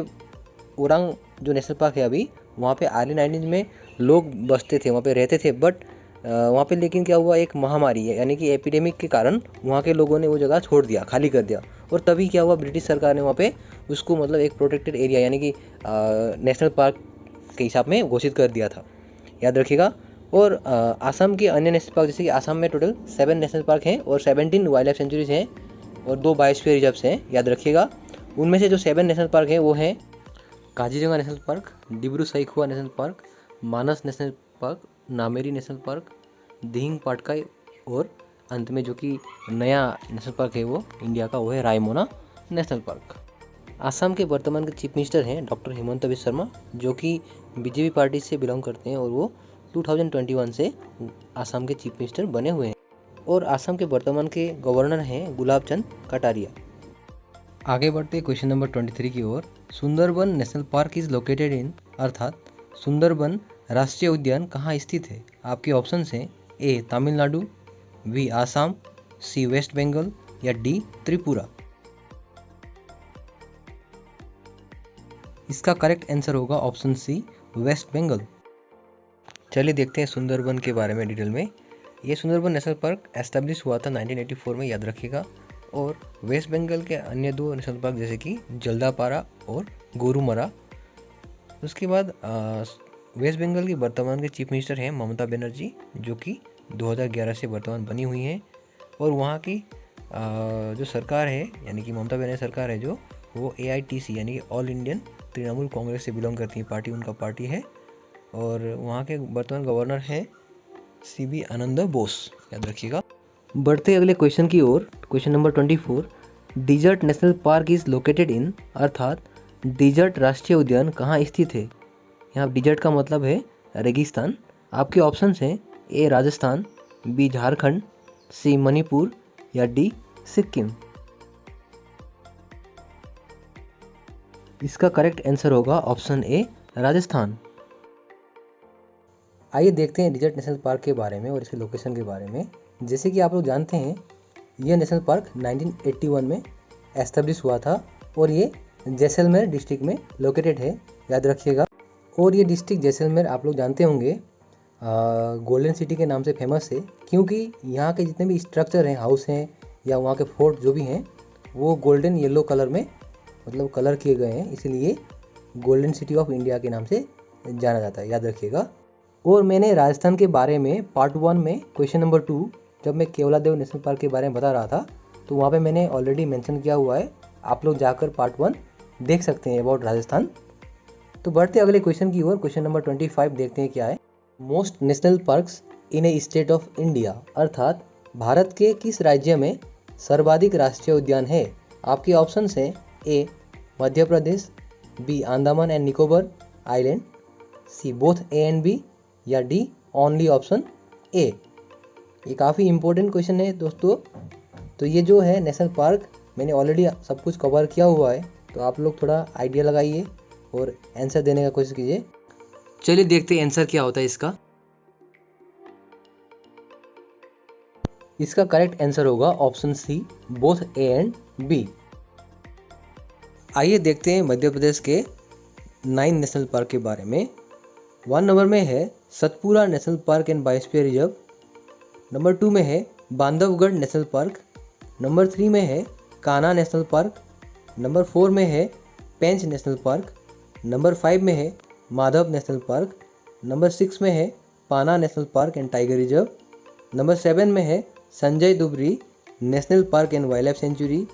ओरांग जो नेशनल पार्क है अभी, वहाँ पे अर्ली 90s में लोग बसते थे, वहाँ पे रहते थे। बट वहाँ पे लेकिन क्या हुआ, एक महामारी है यानी कि एपिडेमिक के कारण वहाँ के लोगों ने वो जगह छोड़ दिया, खाली कर दिया। और तभी क्या हुआ, ब्रिटिश सरकार ने वहाँ पे उसको मतलब एक प्रोटेक्टेड एरिया यानी कि नेशनल पार्क के हिसाब में घोषित कर दिया था, याद रखिएगा। और आसाम के अन्य नेशनल पार्क, जैसे कि आसाम में टोटल 7 नेशनल पार्क हैं और 17 वाइल्ड लाइफ सेंचुरीज हैं और 2 बायोस्फीयर रिजर्व्स हैं, याद रखिएगा। उनमें से जो 7 नेशनल पार्क हैं वो हैं Kaziranga national park, Dibru Saikhowa national park, Manas national park, Nameri national park, Dihing Patkai, और अंत में जो कि नया नेशनल पार्क है वो इंडिया का, वो है रायमोना नेशनल पार्क। आसाम के वर्तमान के चीफ मिनिस्टर हैं डॉक्टर हिमंता बिस्वा शर्मा, जो कि बीजेपी पार्टी से बिलोंग करते हैं और वो 2021 से आसाम के चीफ मिनिस्टर बने हुए हैं। और आसाम के वर्तमान के गवर्नर हैं गुलाब चंद कटारिया। आगे बढ़ते क्वेश्चन नंबर 23 की ओर। Sundarban national park is located in, अर्थात सुंदरबन राष्ट्रीय उद्यान कहाँ स्थित है? आपके ऑप्शन हैं ए तमिलनाडु, बी आसाम, सी वेस्ट बंगाल या डी त्रिपुरा। इसका करेक्ट आंसर होगा ऑप्शन सी, वेस्ट बंगाल। चलिए देखते हैं सुंदरबन के बारे में डिटेल में। ये सुंदरबन नेशनल पार्क एस्टेब्लिश हुआ था 1984 में, याद रखिएगा। और वेस्ट बंगाल के अन्य 2 नेशनल पार्क जैसे कि जल्दापारा और गोरुमरा। उसके बाद वेस्ट बंगाल की वर्तमान के चीफ मिनिस्टर हैं ममता बनर्जी, जो कि 2011 से वर्तमान बनी हुई हैं। और वहाँ की जो सरकार है यानी कि ममता बनर्जी सरकार है जो, वो AITC यानी कि ऑल इंडियन तृणमूल कांग्रेस से बिलोंग करती है पार्टी, उनका पार्टी है। और वहाँ के वर्तमान गवर्नर हैं CB आनंद बोस, याद रखिएगा। बढ़ते अगले क्वेश्चन की ओर। Question number 24। Desert national park is located in, अर्थात डिजर्ट राष्ट्रीय उद्यान कहाँ स्थित है? यहाँ डिजर्ट का मतलब है रेगिस्तान। आपके ऑप्शन हैं ए राजस्थान, बी झारखंड, सी मणिपुर या डी सिक्किम। इसका करेक्ट आंसर होगा ऑप्शन ए, राजस्थान। आइए देखते हैं डिजर्ट नेशनल पार्क के बारे में और इसके लोकेशन के बारे में। जैसे कि आप लोग जानते हैं, यह नेशनल पार्क 1981 में एस्टेब्लिश हुआ था और ये जैसलमेर डिस्ट्रिक्ट में लोकेटेड है, याद रखिएगा। और ये डिस्ट्रिक्ट जैसलमेर आप लोग जानते होंगे गोल्डन सिटी के नाम से फेमस है, क्योंकि यहाँ के जितने भी स्ट्रक्चर हैं, हाउस हैं या वहाँ के फोर्ट जो भी हैं, वो गोल्डन येलो कलर में मतलब कलर किए गए हैं, इसलिए गोल्डन सिटी ऑफ इंडिया के नाम से जाना जाता है, याद रखिएगा। और मैंने राजस्थान के बारे में पार्ट 1 में क्वेश्चन नंबर 2 जब मैं केवलादेव नेशनल पार्क के बारे में बता रहा था तो वहाँ पे मैंने ऑलरेडी मेंशन किया हुआ है, आप लोग जाकर पार्ट 1 देख सकते हैं अबाउट राजस्थान। तो बढ़ते अगले क्वेश्चन की ओर, क्वेश्चन नंबर 25 देखते हैं क्या है। Most national parks in A state of India, अर्थात भारत के किस राज्य में सर्वाधिक राष्ट्रीय उद्यान है। आपके ऑप्शन हैं A Madhya Pradesh, B Andaman and Nicobar island, C both A and B, या डी ओनली ऑप्शन ए। ये काफ़ी इंपॉर्टेंट क्वेश्चन है दोस्तों। तो ये जो है नेशनल पार्क मैंने ऑलरेडी सब कुछ कवर किया हुआ है, तो आप लोग थोड़ा आइडिया लगाइए और आंसर देने का कोशिश कीजिए। चलिए देखते हैं आंसर क्या होता है इसका। इसका करेक्ट आंसर होगा option C both A and B. आइए देखते हैं मध्य प्रदेश के 9 नेशनल पार्क के बारे में। 1 नंबर में है Satpura national park and biosphere reserve, number 2 में है बांधवगढ़ नेशनल पार्क, नंबर 3 में है कान्हा नेशनल पार्क, नंबर 4 में है पेंच नेशनल पार्क, नंबर 5 में है माधव नेशनल पार्क, नंबर 6 में है Panna national park and tiger reserve, number 7 में है Sanjay Dubri national park and wildlife sanctuary,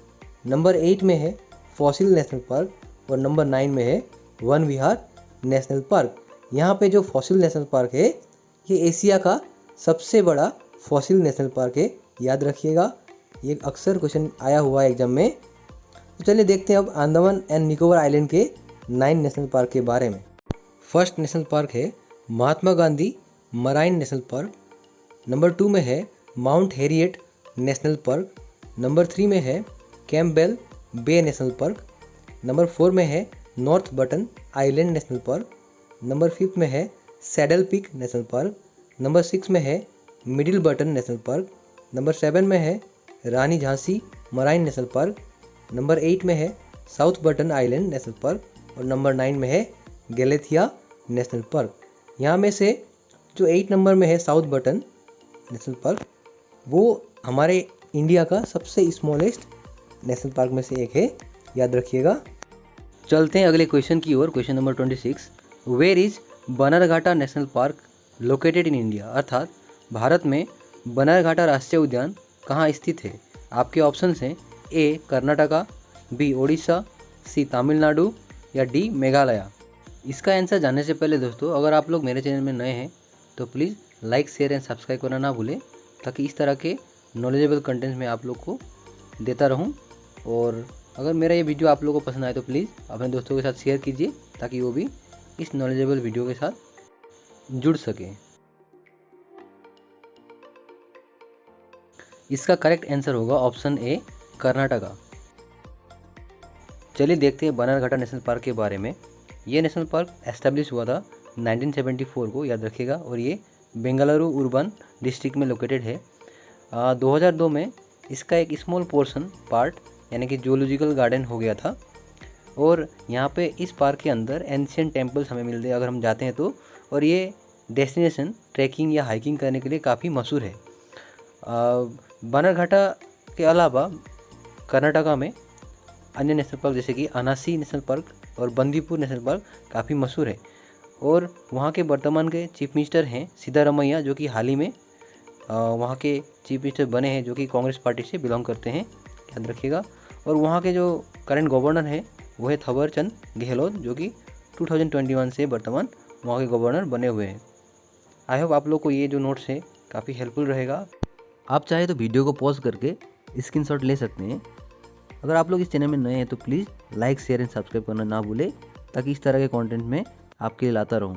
number 8 में है फॉसिल नेशनल पार्क और नंबर 9 में है वन विहार नेशनल पार्क। यहाँ पे जो फॉसिल नेशनल पार्क है ये एशिया का सबसे बड़ा फॉसिल नेशनल पार्क है, याद रखिएगा। ये अक्सर क्वेश्चन आया हुआ है एग्जाम में। तो चलिए देखते हैं अब अंडमान एंड निकोबार आइलैंड के 9 नेशनल पार्क के बारे में। फर्स्ट नेशनल पार्क है Mahatma Gandhi marine national park, number 2 में है Mount Harriet national park, number 3 में है Campbell Bay national park, number 4 में है North Button island national park, number 5 में है Saddle Peak national park, number 6 में है Middle Button national park, number 7 में है Rani Jhansi marine national park, number 8 में है South Button island national park और नंबर 9 में है गैलेथिया नेशनल पार्क। यहाँ में से जो 8 नंबर में है साउथ बटन नेशनल पार्क वो हमारे इंडिया का सबसे स्मॉलेस्ट नेशनल पार्क में से एक है, याद रखिएगा। चलते हैं अगले क्वेश्चन की ओर, question number 26। Where is Bannerghatta national park located in India, अर्थात भारत में बन्नरघाटा राष्ट्रीय उद्यान कहाँ स्थित है। आपके ऑप्शंस हैं ए कर्नाटका, बी ओडिशा, सी तमिलनाडु या डी मेघालय। इसका आंसर जानने से पहले दोस्तों अगर आप लोग मेरे चैनल में नए हैं तो please like share and subscribe करना ना भूलें, ताकि इस तरह के नॉलेजेबल कंटेंट्स मैं आप लोग को देता रहूं। और अगर मेरा ये वीडियो आप लोगों को पसंद आए तो प्लीज़ अपने दोस्तों के साथ शेयर कीजिए, ताकि वो भी इस नॉलेजेबल वीडियो के साथ जुड़ सकें। इसका करेक्ट आंसर होगा ऑप्शन ए कर्नाटका। चलिए देखते हैं बन्नरघाटा नेशनल पार्क के बारे में। ये नेशनल पार्क एस्टेब्लिश हुआ था 1974 को, याद रखिएगा, और ये बेंगलुरु अर्बन डिस्ट्रिक्ट में लोकेटेड है। 2002 में इसका एक स्मॉल पोर्शन पार्ट यानी कि जूलॉजिकल गार्डन हो गया था। और यहाँ पे इस पार्क के अंदर एंशिएंट टेम्पल्स हमें मिलते हैं अगर हम जाते हैं तो, और ये डेस्टिनेशन ट्रैकिंग या हाइकिंग करने के लिए काफ़ी मशहूर है। बन्नरघाटा के अलावा कर्नाटका में अन्य नेशनल पार्क जैसे कि अनासी नेशनल पार्क और बंदीपुर नेशनल पार्क काफ़ी मशहूर है। और वहाँ के वर्तमान के चीफ मिनिस्टर हैं सिद्धारमैया, जो कि हाल ही में वहाँ के चीफ मिनिस्टर बने हैं, जो कि कांग्रेस पार्टी से बिलोंग करते हैं, याद रखिएगा। और वहाँ के जो करंट गवर्नर हैं वो है थवर चंद गहलोत, जो कि 2021 से वर्तमान वहाँ के गवर्नर बने हुए हैं। आई होप आप लोग को ये जो नोट्स है काफ़ी हेल्पफुल रहेगा। आप चाहे तो वीडियो को पॉज करके स्क्रीनशॉट ले सकते हैं। अगर आप लोग इस चैनल में नए हैं तो please like share and subscribe करना ना भूलें, ताकि इस तरह के कंटेंट में आपके लिए लाता रहूं।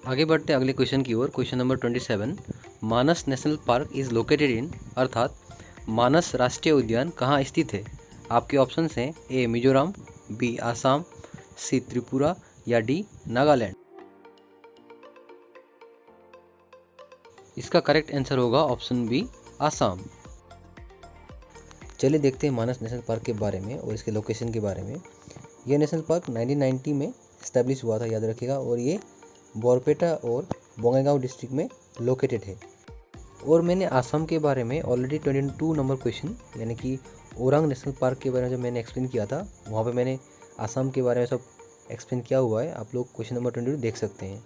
आगे बढ़ते अगले क्वेश्चन की ओर, question number 27। Manas national park is located in, अर्थात मानस राष्ट्रीय उद्यान कहाँ स्थित है। आपके ऑप्शंस हैं ए मिजोरम, बी आसाम, सी त्रिपुरा या डी नागालैंड। इसका करेक्ट आंसर होगा ऑप्शन बी आसाम। चलिए देखते हैं मानस नेशनल पार्क के बारे में और इसके लोकेशन के बारे में। यह नेशनल पार्क 1990 में इस्टेब्लिश हुआ था, याद रखिएगा, और ये बोरपेटा और बोंगईगांव डिस्ट्रिक्ट में लोकेटेड है। और मैंने आसाम के बारे में ऑलरेडी 22 नंबर क्वेश्चन यानी कि ओरांग नेशनल पार्क के बारे में जब मैंने एक्सप्लेन किया था, वहाँ पे मैंने आसाम के बारे में सब एक्सप्लेन किया हुआ है, आप लोग क्वेश्चन नंबर 22 देख सकते हैं।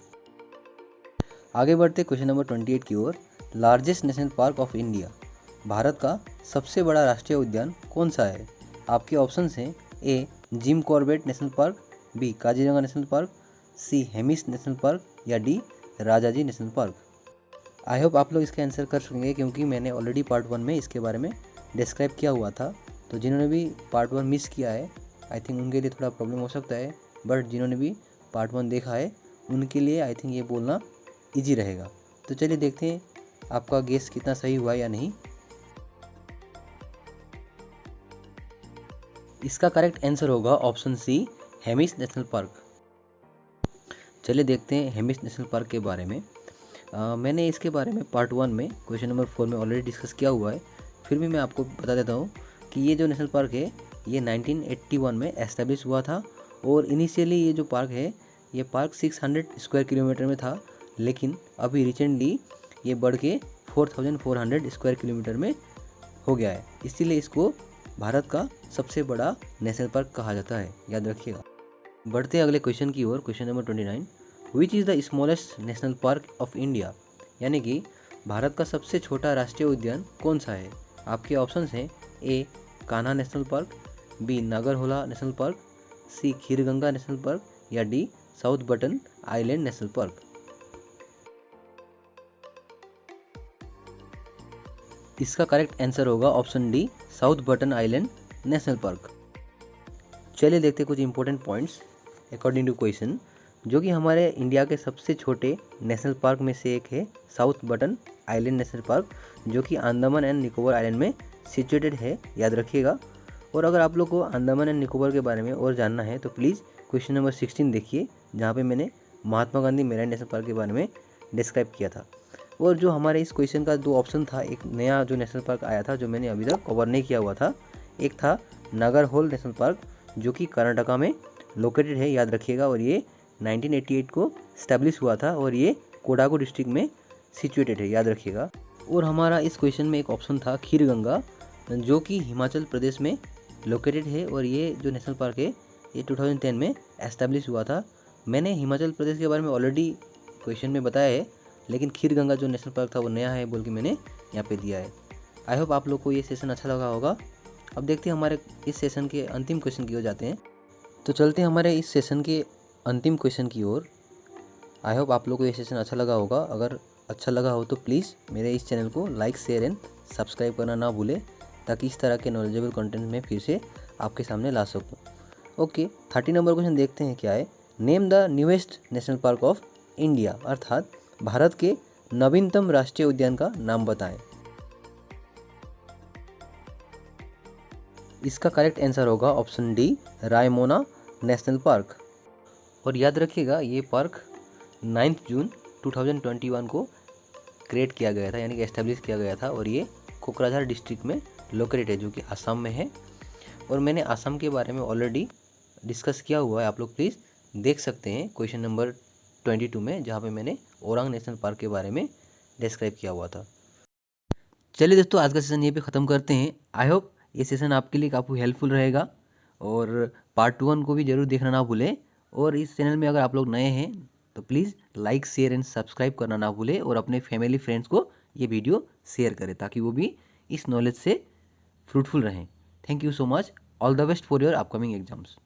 आगे बढ़ते क्वेश्चन नंबर 28 की ओर। Largest national park of India, भारत का सबसे बड़ा राष्ट्रीय उद्यान कौन सा है? आपके ऑप्शंस हैं A Jim Corbett national park, B Kaziranga national park, C Hemis national park या D Rajaji national park. I hope आप लोग इसका आंसर कर सकेंगे क्योंकि मैंने ऑलरेडी पार्ट 1 में इसके बारे में डिस्क्राइब किया हुआ था। तो जिन्होंने भी पार्ट 1 मिस किया है आई थिंक उनके लिए थोड़ा प्रॉब्लम हो सकता है, बट जिन्होंने भी पार्ट 1 देखा है उनके लिए आई थिंक ये बोलना ईजी रहेगा। तो चलिए देखते हैं आपका गेस कितना सही हुआ या नहीं। इसका करेक्ट आंसर होगा option C Hemis national park. चलिए देखते हैं हेमिस नेशनल पार्क के बारे में। मैंने इसके बारे में पार्ट 1 में क्वेश्चन नंबर 4 में ऑलरेडी डिस्कस किया हुआ है, फिर भी मैं आपको बता देता हूँ कि ये जो नेशनल पार्क है ये 1981 में एस्टेब्लिश हुआ था। और इनिशियली ये जो पार्क है ये पार्क 600 स्क्वायर किलोमीटर में था, लेकिन अभी रिसेंटली ये बढ़ के 4400 स्क्वायर किलोमीटर में हो गया है, इसीलिए इसको भारत का सबसे बड़ा नेशनल पार्क कहा जाता है, याद रखिएगा। बढ़ते अगले क्वेश्चन की ओर, question number 29। Which is the smallest national park of India, यानी कि भारत का सबसे छोटा राष्ट्रीय उद्यान कौन सा है? आपके ऑप्शंस हैं A Kanha national park, B Nagarhole national park, C Kheerganga national park या D South Button island national park. इसका करेक्ट आंसर होगा option D South Button island national park. चलिए देखते हैं कुछ important points according to question, जो कि हमारे इंडिया के सबसे छोटे नेशनल पार्क में से एक है South Button island national park, जो कि अंडमान एंड निकोबार आइलैंड में सिचुएटेड है, याद रखिएगा। और अगर आप लोग को अंडमान एंड निकोबार के बारे में और जानना है तो प्लीज़ क्वेश्चन नंबर 16 देखिए, जहाँ पे मैंने Mahatma Gandhi marine national park के बारे में डिस्क्राइब किया था। और जो हमारे इस क्वेश्चन का दो ऑप्शन था, एक नया जो नेशनल पार्क आया था जो मैंने अभी तक कवर नहीं किया हुआ था, एक था नागरहोल नेशनल पार्क जो कि कर्नाटका में लोकेटेड है, याद रखिएगा। और ये 1988 को स्टैब्लिश हुआ था और ये कोडागू डिस्ट्रिक्ट में सिचुएटेड है, याद रखिएगा। और हमारा इस क्वेश्चन में एक ऑप्शन था खीरगंगा, जो कि हिमाचल प्रदेश में लोकेटेड है और ये जो नेशनल पार्क है ये 2010 में एस्टैब्लिश हुआ था। मैंने हिमाचल प्रदेश के बारे में ऑलरेडी क्वेश्चन में बताया है, लेकिन खीरगंगा जो नेशनल पार्क था वो नया है बोल के मैंने यहाँ पे दिया है। आई होप आप लोग को ये सेशन अच्छा लगा होगा। अब देखते हैं हमारे इस सेशन के अंतिम क्वेश्चन की ओर जाते हैं। तो चलते हैं हमारे इस सेशन के अंतिम क्वेश्चन की ओर। आई होप आप लोग को ये सेशन अच्छा लगा होगा। अगर अच्छा लगा हो तो प्लीज़ मेरे इस चैनल को लाइक शेयर एंड सब्सक्राइब करना ना भूलें, ताकि इस तरह के नॉलेजेबल कंटेंट में फिर से आपके सामने ला सकूँ। ओके, 30 नंबर क्वेश्चन देखते हैं क्या है। Name the newest national park of India, अर्थात भारत के नवीनतम राष्ट्रीय उद्यान का नाम बताएं। इसका करेक्ट आंसर होगा option D Raimona national park. और याद रखिएगा ये पार्क 9 जून 2021 को क्रिएट किया गया था, यानी कि एस्टेब्लिश किया गया था। और ये कोकराझार डिस्ट्रिक्ट में लोकेटेड है, जो कि आसाम में है। और मैंने आसाम के बारे में ऑलरेडी डिस्कस किया हुआ है, आप लोग प्लीज़ देख सकते हैं क्वेश्चन नंबर 22 में, जहाँ पे मैंने ओरांग नेशनल पार्क के बारे में डिस्क्राइब किया हुआ था। चलिए दोस्तों, आज का सेशन ये पे ख़त्म करते हैं। आई होप ये सेशन आपके लिए काफ़ी हेल्पफुल रहेगा। और पार्ट 1 को भी ज़रूर देखना ना भूलें। और इस चैनल में अगर आप लोग नए हैं तो please like share and subscribe करना ना भूलें, और अपने फैमिली फ्रेंड्स को ये वीडियो शेयर करें ताकि वो भी इस नॉलेज से फ्रूटफुल रहें। Thank you so much. All the best for your upcoming exams.